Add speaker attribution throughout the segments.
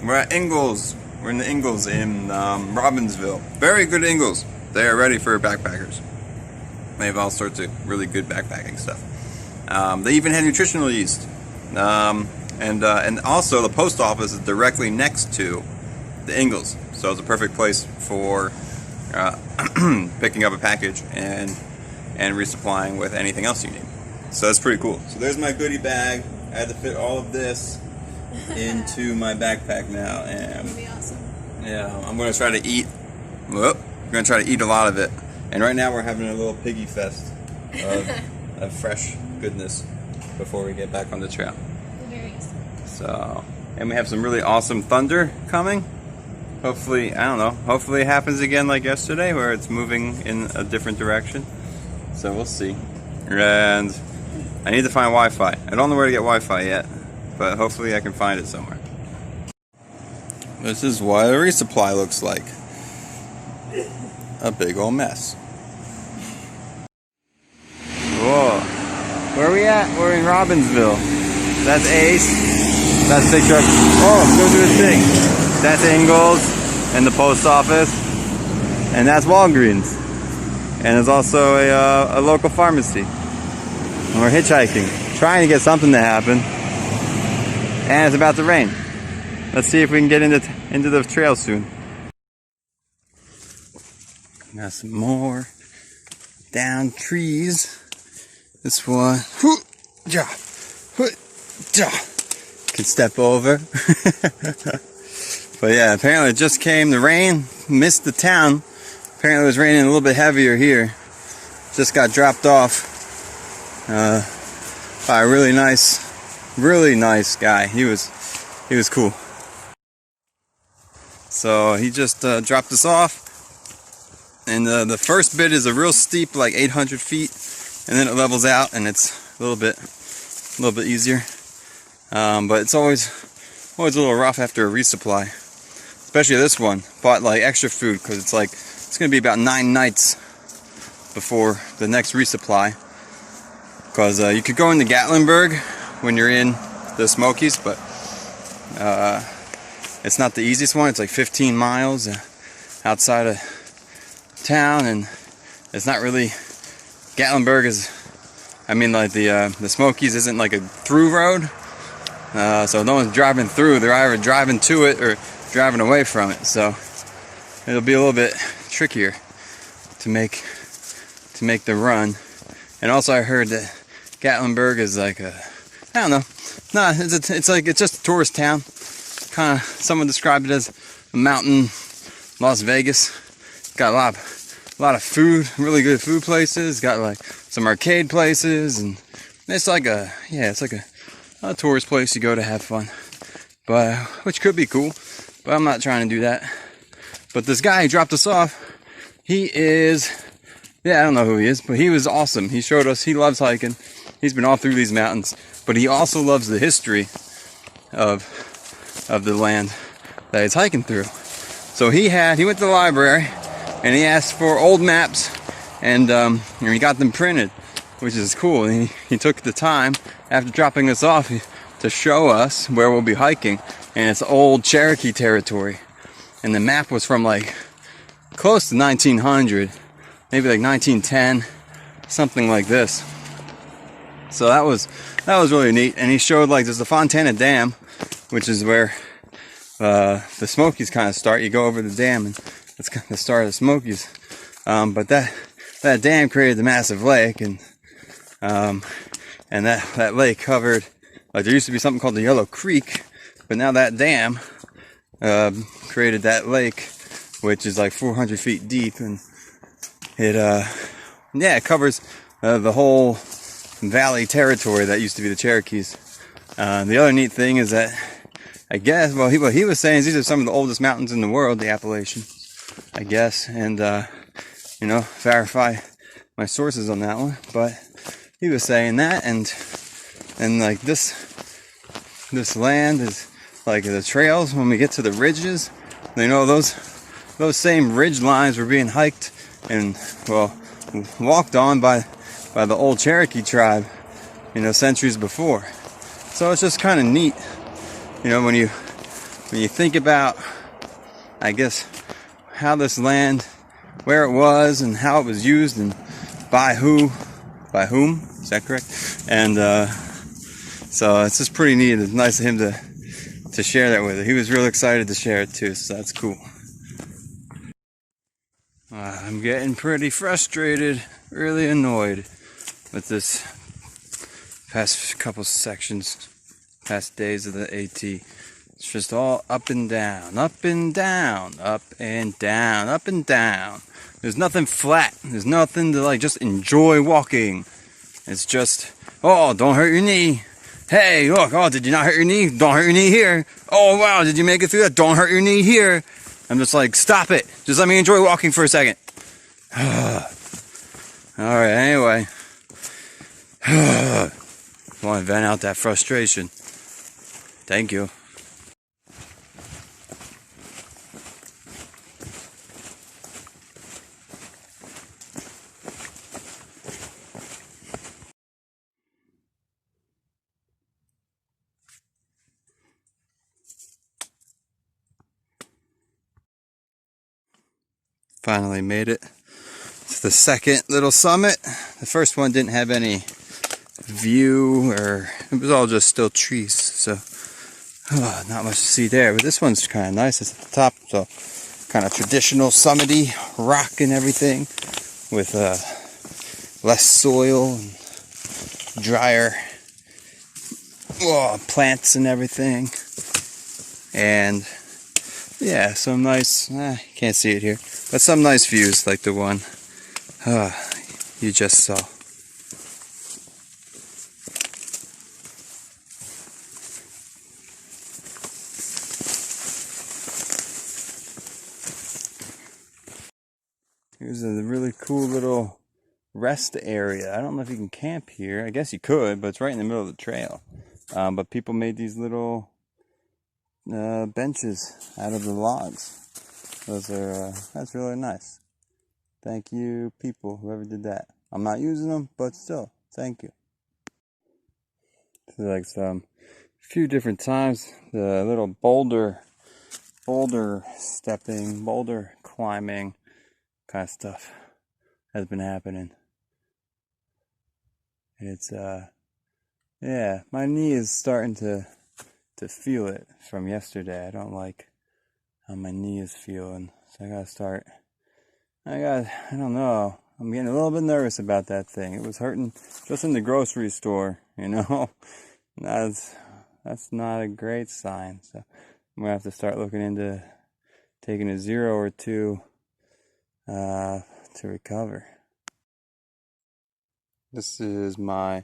Speaker 1: We're at Ingles. We're in the Ingles in Robbinsville. Very good Ingles. They are ready for backpackers. They have all sorts of really good backpacking stuff. They even had nutritional yeast. And also the post office is directly next to the Ingles. So it's a perfect place for picking up a package and resupplying with anything else you need. So that's pretty cool. So there's my goodie bag. I had to fit all of this into my backpack now, and
Speaker 2: be awesome.
Speaker 1: Yeah, I'm gonna try to eat. Whoop, I'm gonna try to eat a lot of it. And right now we're having a little piggy fest of fresh goodness before we get back on the trail.
Speaker 2: Very awesome.
Speaker 1: So, and we have some really awesome thunder coming. Hopefully, I don't know. Hopefully it happens again like yesterday, where it's moving in a different direction. So we'll see. And I need to find Wi-Fi. I don't know where to get Wi-Fi yet, but hopefully I can find it somewhere. This is what a resupply looks like. A big old mess. Whoa. Where are we at? We're in Robbinsville. That's Ace. That's Big Truck. Oh, go do this thing. That's Ingles and the post office. And that's Walgreens. And there's also a local pharmacy. And we're hitchhiking, trying to get something to happen. And it's about to rain. Let's see if we can get into the trail soon. Got some more down trees. This one, can step over. But yeah, apparently it just came. The rain missed the town. Apparently it was raining a little bit heavier here. Just got dropped off by a really nice guy. He was cool. So he just dropped us off, and the first bit is a real steep, like 800 feet, and then it levels out, and it's a little bit easier. But it's always a little rough after a resupply, especially this one. Bought like extra food because it's gonna be about 9 nights before the next resupply. Because you could go into Gatlinburg when you're in the Smokies, but it's not the easiest one. It's like 15 miles outside of town, and it's not really. Gatlinburg is, I mean, like the Smokies isn't like a through road, so no one's driving through. They're either driving to it or driving away from it. So it'll be a little bit trickier to make the run. And also, I heard that Gatlinburg is like I don't know. Nah, it's like it's just a tourist town. Kind of, someone described it as a mountain Las Vegas. Got a lot of food, really good food places. Got like some arcade places, and it's like a tourist place you go to have fun. But which could be cool, but I'm not trying to do that. But this guy who dropped us off, he is, I don't know who he is, but he was awesome. He showed us he loves hiking. He's been all through these mountains, but he also loves the history of the land that he's hiking through. So he went to the library and he asked for old maps, and he got them printed, which is cool. And he took the time after dropping us off to show us where we'll be hiking, and it's old Cherokee territory. And the map was from like close to 1900, maybe like 1910, something like this. So that was really neat. And he showed like there's the Fontana Dam, which is where the Smokies kind of start. You go over the dam, and that's kind of the start of the Smokies. But that dam created the massive lake, and that lake covered, like, there used to be something called the Yellow Creek, but now that dam created that lake, which is like 400 feet deep, and it covers the whole valley territory that used to be the Cherokees. The other neat thing is that, I guess, well, what he was saying is these are some of the oldest mountains in the world, the Appalachian, I guess, and verify my sources on that one. But he was saying that, and like this land is like the trails. When we get to the ridges, those same ridge lines were being hiked and walked on by the old Cherokee tribe, centuries before. So it's just kind of neat, you know, when you think about, I guess, how this land, where it was and how it was used and by whom, is that correct? And so it's just pretty neat. It's nice of him to share that with her. He was real excited to share it too, so that's cool. I'm getting pretty frustrated, really annoyed with this past couple sections, past days of the AT. It's just all up and down, up and down, up and down, up and down. There's nothing flat. There's nothing to like just enjoy walking. It's just, oh, don't hurt your knee. Hey, look, oh, did you not hurt your knee? Don't hurt your knee here. Oh, wow, did you make it through that? Don't hurt your knee here. I'm just like, stop it. Just let me enjoy walking for a second. Alright, anyway. I want to vent out that frustration. Thank you. Finally made it to the second little summit. The first one didn't have any view, or it was all just still trees, so not much to see there. But this one's kind of nice. It's at the top, so kind of traditional summity rock and everything, with less soil and drier plants and everything. And yeah, some nice, you can't see it here, but some nice views like the one you just saw. Here's a really cool little rest area. I don't know if you can camp here. I guess you could, but it's right in the middle of the trail. But people made these little benches out of the logs. Those are that's really nice. Thank you, people, whoever did that. I'm not using them, but still, thank you. So like some few different times, the little boulder stepping, boulder climbing kind of stuff has been happening. It's yeah, my knee is starting to feel it from yesterday. I don't like how my knee is feeling, so I don't know, I'm getting a little bit nervous about that thing. It was hurting just in the grocery store, you know. That's not a great sign, so I'm gonna have to start looking into taking a 0 or 2 to recover. This is my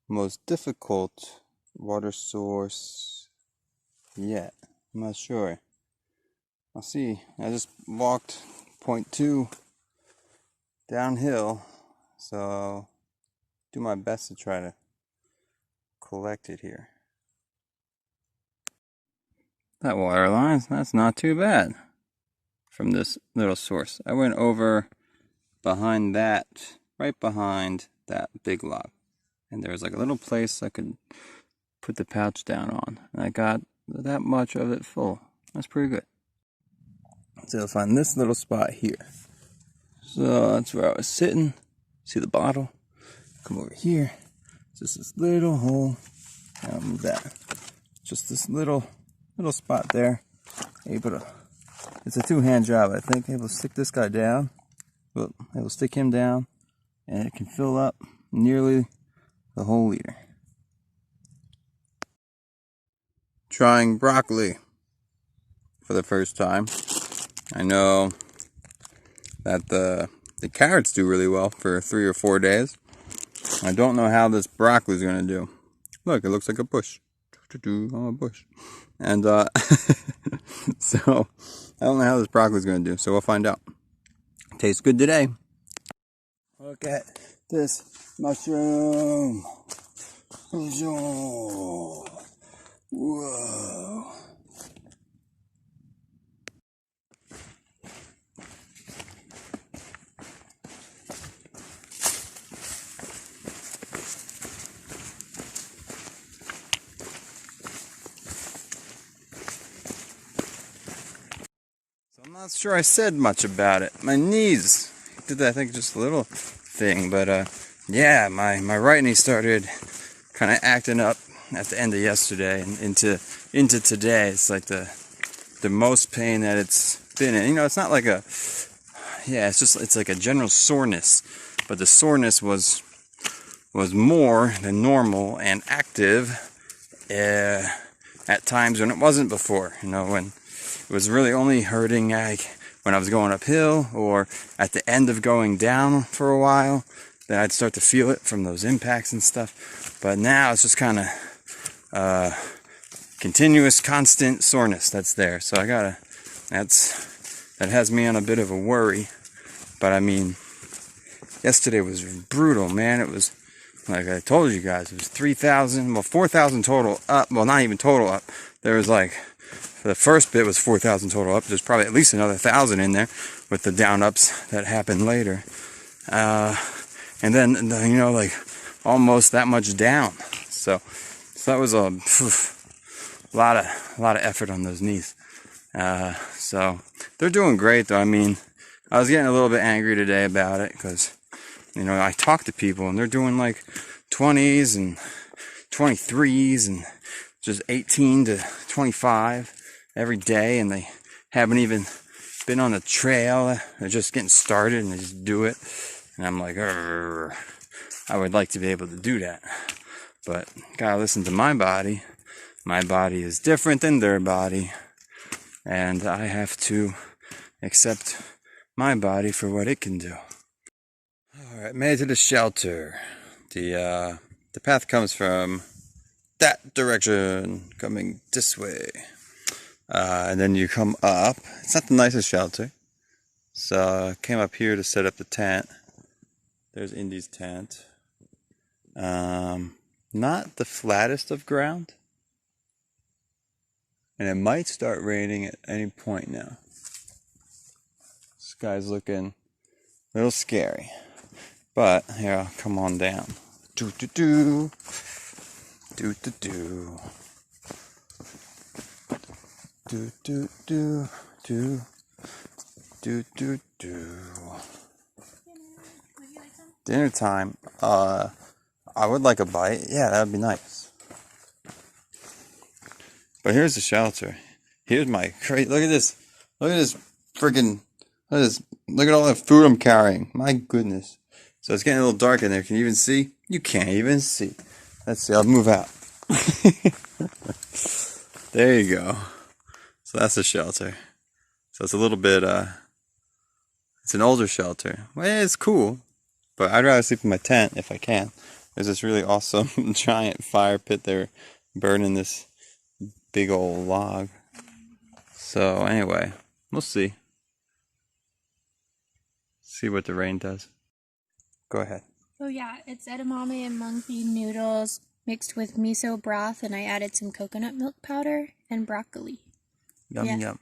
Speaker 1: most difficult water source yet. I'm not sure. I'll see. I just walked 0.2 downhill, so I'll do my best to try to collect it here. That water line, that's not too bad from this little source. I went over behind that, right behind that big log, and there was like a little place I could put the pouch down on, and I got that much of it full. That's pretty good. So I'll find this little spot here. So that's where I was sitting. See the bottle? Come over here. Just this little hole. I'll move that. Just this little spot there. Able to. It's a two-hand job, I think. Able to stick this guy down. Well, able to stick him down, and it can fill up nearly the whole liter. Trying broccoli for the first time. I know that the carrots do really well for 3 or 4 days. I don't know how this broccoli is going to do. Look, it looks like a bush. Oh, a bush. And so I don't know how this broccoli is going to do. So we'll find out. Tastes good today. Look at this mushroom. Whoa. Not sure I said much about it. My knees did that, I think, just a little thing, but yeah, my right knee started kind of acting up at the end of yesterday and into today. It's like the most pain that it's been in. You know, it's not like a, yeah, it's like a general soreness, but the soreness was more than normal and active at times when it wasn't before. You know, when it was really only hurting like when I was going uphill or at the end of going down for a while, then I'd start to feel it from those impacts and stuff. But now it's just kind of continuous, constant soreness that's there. So that has me on a bit of a worry. But I mean, yesterday was brutal, man. It was, like I told you guys, it was 3,000, well, 4,000 total up. Well, not even total up. There was like, for the first bit was 4,000 total up. There's probably at least another 1,000 in there with the down ups that happened later. And then, you know, like almost that much down. So that was a lot of effort on those knees. So they're doing great though. I mean, I was getting a little bit angry today about it because, you know, I talk to people and they're doing like 20s and 23s and just 18 to 25 every day, and they haven't even been on the trail. They're just getting started and they just do it. And I'm like, I would like to be able to do that, but gotta listen to my body. My body is different than their body, and I have to accept my body for what it can do. Alright, made it to the shelter. The path comes from that direction, coming this way. And then you come up. It's not the nicest shelter. So I came up here to set up the tent. There's Indy's tent. Not the flattest of ground. And it might start raining at any point now. Sky's looking a little scary. But here, I'll come on down. Do do do. Do do do. Do do do do. Do do do. Dinner time. I would like a bite. Yeah, that would be nice. But here's the shelter. Here's my crate. Look at this. Look at this freaking. Look at this. Look at all the food I'm carrying. My goodness. So it's getting a little dark in there. Can you even see? You can't even see. Let's see. I'll move out. There you go. So that's the shelter. So it's a little bit, it's an older shelter. Well, it's cool, but I'd rather sleep in my tent if I can. There's this really awesome giant fire pit there burning this big old log. So anyway, we'll see. See what the rain does. Go ahead.
Speaker 2: Oh yeah, it's edamame and mung bean noodles mixed with miso broth, and I added some coconut milk powder and broccoli.
Speaker 1: Yum,
Speaker 2: yeah.
Speaker 1: yum.